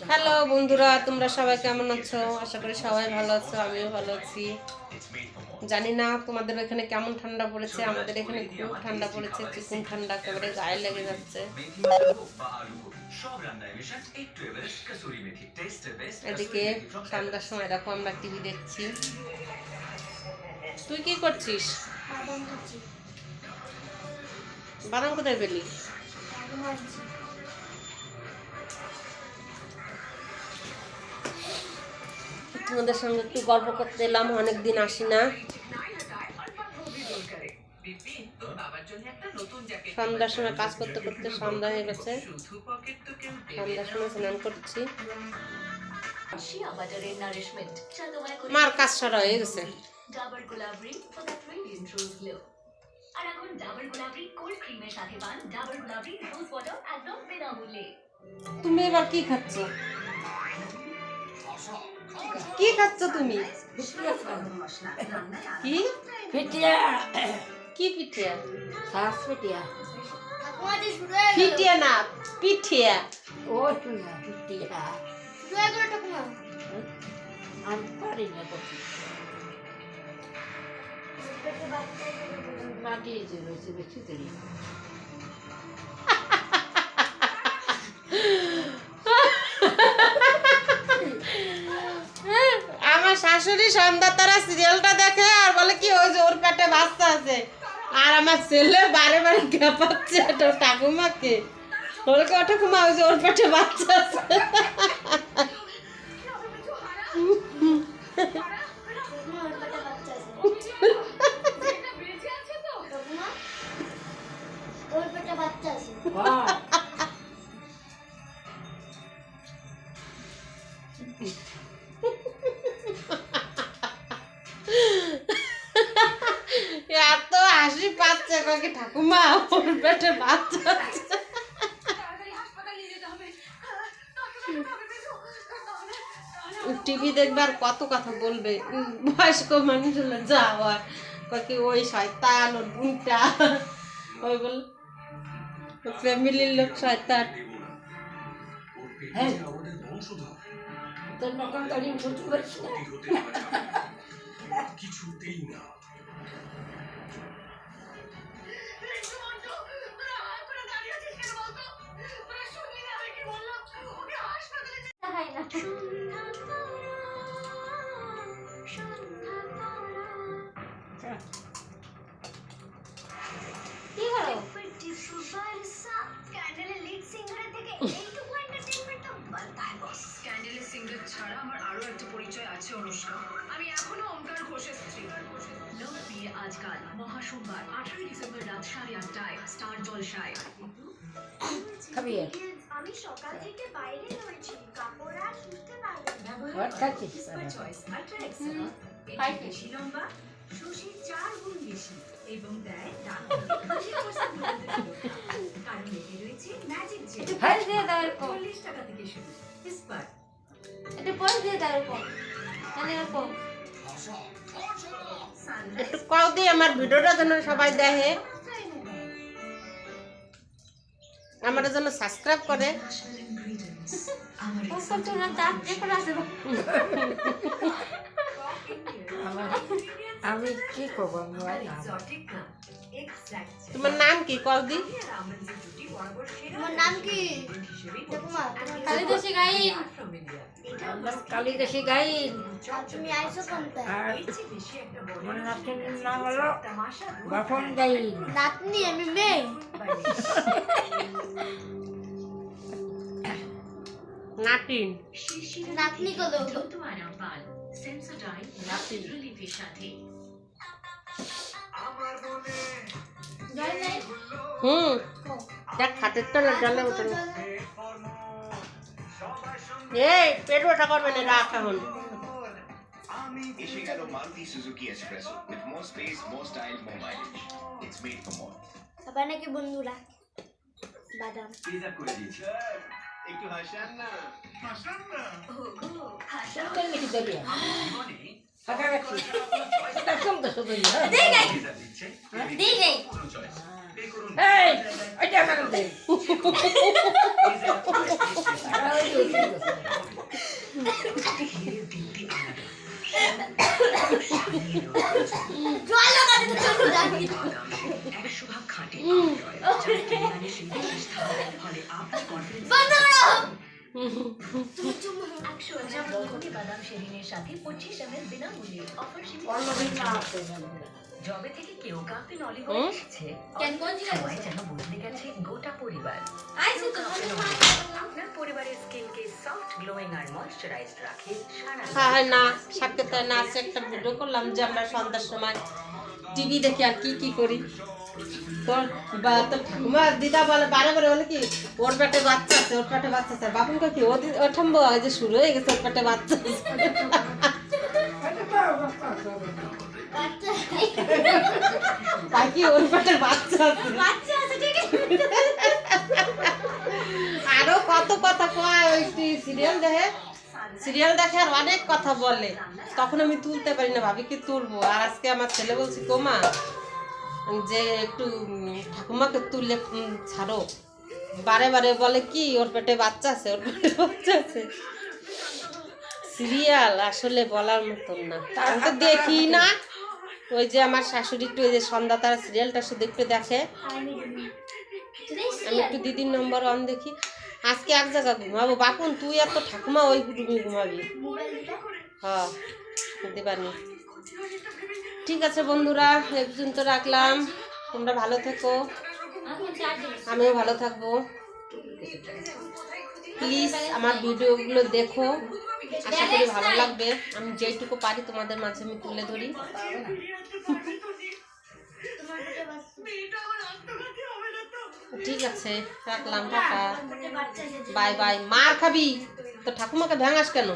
Hello বন্ধুরা, তোমরা সবাই কেমন আছো? আশা করি সবাই ভালো আছো, আমিও ভালো আছি। জানি না তোমাদের এখানে কেমন ঠান্ডা পড়েছে, আমাদের এখানে খুব ঠান্ডা পড়েছে, চিকুন ঠান্ডা একেবারে গায়ে লেগে যাচ্ছে। এদিকে সন্ধ্যার সময় দেখো আমরা টিভি দেখছি। তুই কি করছিস? বাদাম কোথায় পেলি? তোমাদের সঙ্গে একটু গল্প করতে এলাম, অনেকদিন আসি না। সন্ধ্যার সময় কাজ করতে করতে সন্ধ্যা হয়ে গেছে, সন্ধ্যার সময় স্নান করছি। মার কাজ সারা হয়ে গেছে। তুমি এবার কি খাচ্ছ? কি খাচ্ছ তুমি? কি পিঠিয়া? কি পিঠিয়া? শ্বাস পিঠিয়া? পিঠিয়া না, পিঠিয়া। ও শুনা পিঠিয়া আমি পারি না করতে। মাটি যে রয়েছে বেশি দেরি। আমার শাশুড়ি সন্ধ্যা তারা সিরিয়ালটা দেখে আর বলে কি ওই যে ওর পেটে বাচ্চা আছে, আর আমার ছেলে বারে বারে খেপাচ্ছে ঠাকুমাকে, বলে কি ঠাকুমা ওই যে ওর পেটে বাচ্চা আছে। এত হাসি পাচ্ছে কাকে ঠাকুমা ওর পেটে বাচ্চা আছে। টিভি দেখবার কত কথা বলবে, বয়স্ক মানুষ হলে যা হয় কাকে ওই শয়তান ওর বোনটা, ওই বল ফ্যামিলির লোক শয়তান। তোর নকল গাড়ি বুঝতে পারছি না কিছুতেই না। ছাড়া আমার আরো একটা পরিচয় আছে অনুষ্কা, আমি এখনো ওমকার ঘোষের স্ত্রী। লোকপ্রিয় আজকাল মহাসোমবার 18 ডিসেম্বর রাত 8:30টায় স্টার জলসায়। খাবি আমি সকাল থেকে বাইরে রয়েছি, কাপড় আর শুতে পারবো না। ভাত খাচ্ছিস? চয়েস আল্ট্রা এক্সেল বেশি লম্বা, সুশি 4 গুণ বেশি এবং দেয় দাম 80% কারণ এতে রয়েছে ম্যাজিক জেল। ভাই দিয়ে দাও এরকম 40 টাকা থেকে শুরু। ইস্পার এটা পরে দিয়ে দাও এরকম, মানে এরকম একটু কল দিয়ে আমার ভিডিওটা যেন সবাই দেখে, আমার জন্য সাবস্ক্রাইব করে। আমি কি করবো? তোমার নাম কি কল দি? তোমার নাম কি? কালিদাসী গাইন। কালিদাসী গাইন। তুমি আইছো কোনটা? আর আমার নাতনির নাম হলো বাপন গাইন। নাতনি আমি মেয়ে। নাটিন। নাতনি কলো দেখ খাটের তলা জলে উঠে এই পেট ওটা করবে না, রাখ এখন। এসে গেল Maruti Suzuki espresso with more space, more style, more mileage. It's made for more. সবাই নাকি বন্ধুরা বাদাম রিজার্ভ করে দিয়েছি। একটু হাসান না। হাসান না। সুন্দর মিষ্টি দলিয়া। জীবনে ফাঁকা রাখছি। এটা কম তো শুধু না। রিজার্ভ দিচ্ছে। দিই নেই কোনো চয়েস। পে করুন। এই, এটা কাটতে দে। রিজার্ভ ফলে আপনার কনফিডেন্স বরবটি বাদাম শেরিনের সাথে 25 ml বিনামূল্যে অফার অন্যদিন না আসতে জবে থেকে কেউ কাপে অলিভ এসেছে সবাই যেন বদলে গেছে গোটা পরিবার আপনার পরিবারের স্কিনকে সফট গ্লোয়িং আর ময়শ্চারাইজড রাখে সারা হ্যাঁ না সাক্ষাৎ না আছে একটা ভিডিও করলাম যে আমরা সন্ধ্যার সময় টিভি দেখি আর কি করি তোর ঠাকুমা দিদা বলে বারে বারে বলে কি ওর পেটে বাচ্চা আছে ওর পেটে বাচ্চা আছে বাপুনকে কি ও ঠাম্বো যে শুরু হয়ে গেছে ওর পেটে বাচ্চা আছে তাই কি ওর পেটে বাচ্চা আছে আরো কত কথা কয় ওই সিরিয়াল দেখে আর অনেক কথা বলে তখন আমি তুলতে পারি না ভাবি কি তুলবো আর আজকে আমার ছেলে বলছি কোমা যে একটু ঠাকুমাকে তুললে ছাড়ো বারে বারে বলে কি ওর পেটে বাচ্চা আছে ওর পেটে বাচ্চা আছে সিরিয়াল আসলে বলার মতন না আমি তো দেখি না ওই যে আমার শাশুড়ি একটু ওই যে সন্ধ্যা তারা সিরিয়ালটা শুধু একটু দেখে আমি একটু দিদির নম্বর অন দেখি আজকে এক জায়গা ঘুমাবো বাপুন তুই এত ঠাকুমা ওই রুমে ঘুমাবি হ্যাঁ বুঝতে পারি ঠিক আছে বন্ধুরা এই পর্যন্ত রাখলাম তোমরা ভালো থেকো আমিও ভালো থাকবো প্লিজ আমার ভিডিওগুলো দেখো আশা করি ভালো লাগবে আমি যেইটুকু পারি তোমাদের মাঝে আমি তুলে ধরি ঠিক আছে রাখলাম টাটা বাই বাই মার খাবি তো ঠাকুমাকে ভেঙাস কেন